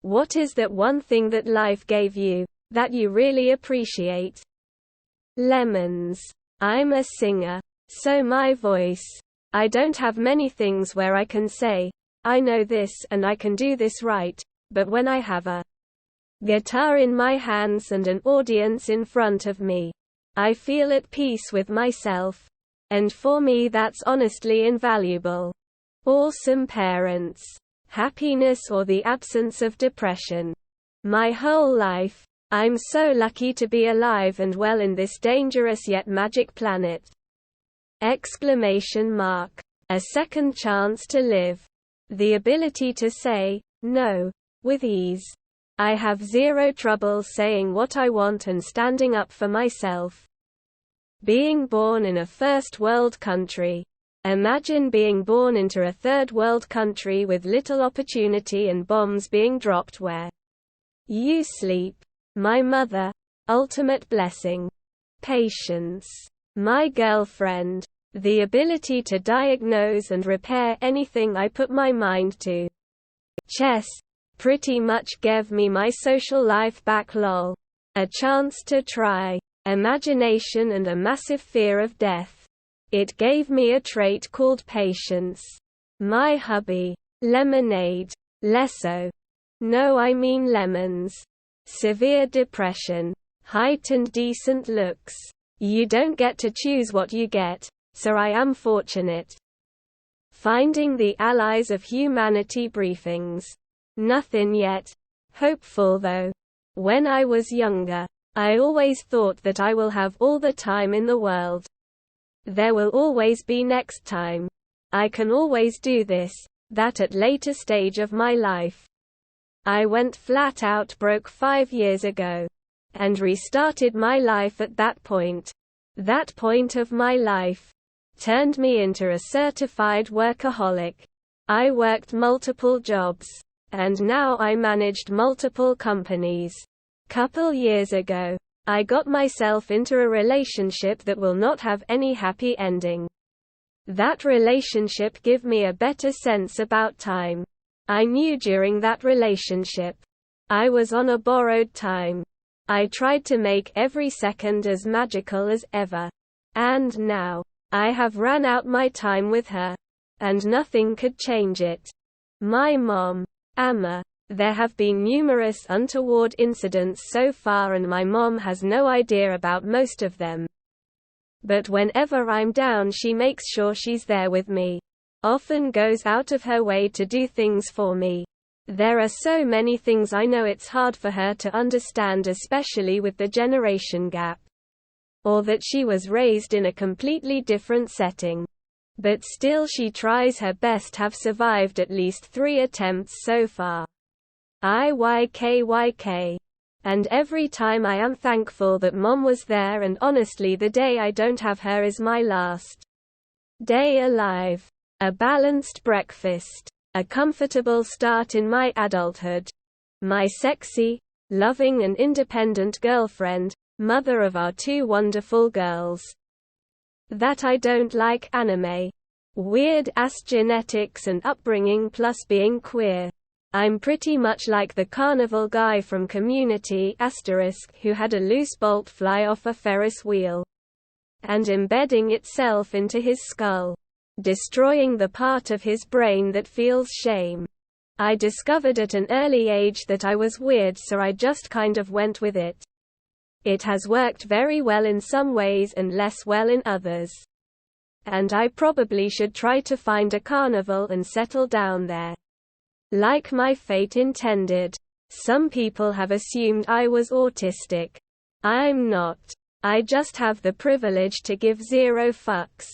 What is that one thing that life gave you, that you really appreciate? Lemons. I'm a singer. So my voice. I don't have many things where I can say, I know this and I can do this right, but when I have a guitar in my hands and an audience in front of me, I feel at peace with myself. And for me that's honestly invaluable. Awesome parents. Happiness or the absence of depression. My whole life, I'm so lucky to be alive and well in this dangerous yet magic planet. Exclamation mark. A second chance to live. The ability to say no with ease. I have zero trouble saying what I want and standing up for myself. Being born in a first world country. Imagine being born into a third world country with little opportunity and bombs being dropped where you sleep. My mother. Ultimate blessing. Patience. My girlfriend. The ability to diagnose and repair anything I put my mind to. Chess. Pretty much gave me my social life back lol. A chance to try. Imagination and a massive fear of death. It gave me a trait called patience. My hubby. Lemonade. Lesso. No, I mean lemons. Severe depression. Heightened decent looks. You don't get to choose what you get, so I am fortunate. Finding the Allies of Humanity briefings. Nothing yet. Hopeful though. When I was younger, I always thought that I will have all the time in the world. There will always be next time. I can always do this, that at later stage of my life. I went flat out broke 5 years ago. And restarted my life at that point. That point of my life turned me into a certified workaholic. I worked multiple jobs. And now I managed multiple companies. Couple years ago, I got myself into a relationship that will not have any happy ending. That relationship gave me a better sense about time. I knew during that relationship, I was on a borrowed time. I tried to make every second as magical as ever. And now, I have ran out my time with her. And nothing could change it. My mom, Amma. There have been numerous untoward incidents so far and my mom has no idea about most of them. But whenever I'm down she makes sure she's there with me. Often goes out of her way to do things for me. There are so many things I know it's hard for her to understand, especially with the generation gap. Or that she was raised in a completely different setting. But still she tries her best, have survived at least 3 attempts so far. IYKYK. And every time I am thankful that mom was there, and honestly the day I don't have her is my last day alive. A balanced breakfast. A comfortable start in my adulthood. My sexy, loving and independent girlfriend, mother of our 2 wonderful girls. That I don't like anime. Weird ass genetics and upbringing plus being queer. I'm pretty much like the carnival guy from Community * who had a loose bolt fly off a Ferris wheel. And embedding itself into his skull. Destroying the part of his brain that feels shame. I discovered at an early age that I was weird, so I just kind of went with it. It has worked very well in some ways and less well in others. And I probably should try to find a carnival and settle down there. Like my fate intended. Some people have assumed I was autistic. I'm not. I just have the privilege to give 0 fucks.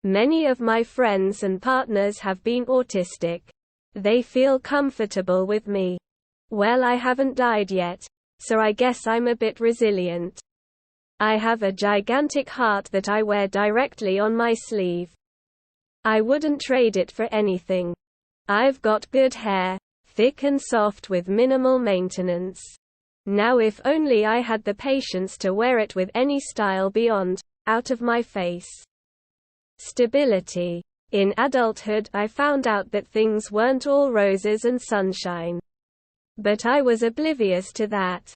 Many of my friends and partners have been autistic. They feel comfortable with me. Well, I haven't died yet, so I guess I'm a bit resilient. I have a gigantic heart that I wear directly on my sleeve. I wouldn't trade it for anything. I've got good hair, thick and soft with minimal maintenance. Now if only I had the patience to wear it with any style beyond, out of my face. Stability. In adulthood I found out that things weren't all roses and sunshine. But I was oblivious to that.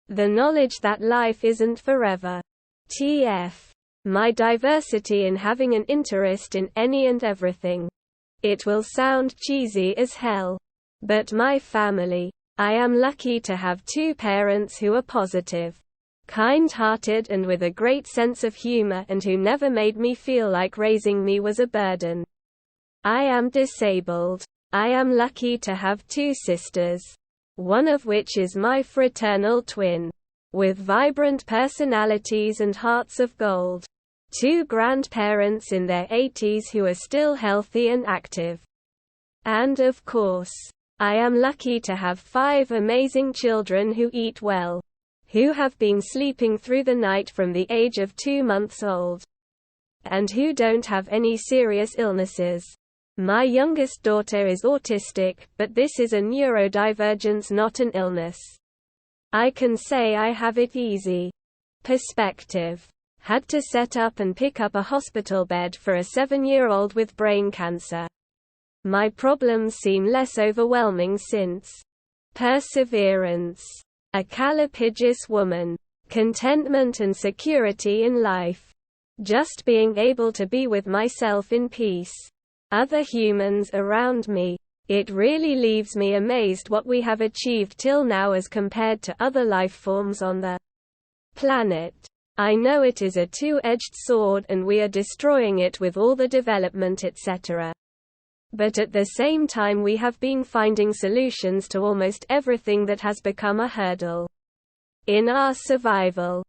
The knowledge that life isn't forever. TF. My diversity in having an interest in any and everything. It will sound cheesy as hell. But my family. I am lucky to have two parents who are positive, kind-hearted and with a great sense of humor and who never made me feel like raising me was a burden. I am disabled. I am lucky to have two sisters, one of which is my fraternal twin, with vibrant personalities and hearts of gold. Two grandparents in their 80s who are still healthy and active. And of course, I am lucky to have 5 amazing children who eat well, who have been sleeping through the night from the age of 2 months old, and who don't have any serious illnesses. My youngest daughter is autistic, but this is a neurodivergence, not an illness. I can say I have it easy. Perspective. Had to set up and pick up a hospital bed for a 7-year-old with brain cancer. My problems seem less overwhelming since. Perseverance. A calipigious woman. Contentment and security in life. Just being able to be with myself in peace. Other humans around me. It really leaves me amazed what we have achieved till now as compared to other life forms on the planet. I know it is a two-edged sword and we are destroying it with all the development etc. But at the same time we have been finding solutions to almost everything that has become a hurdle in our survival.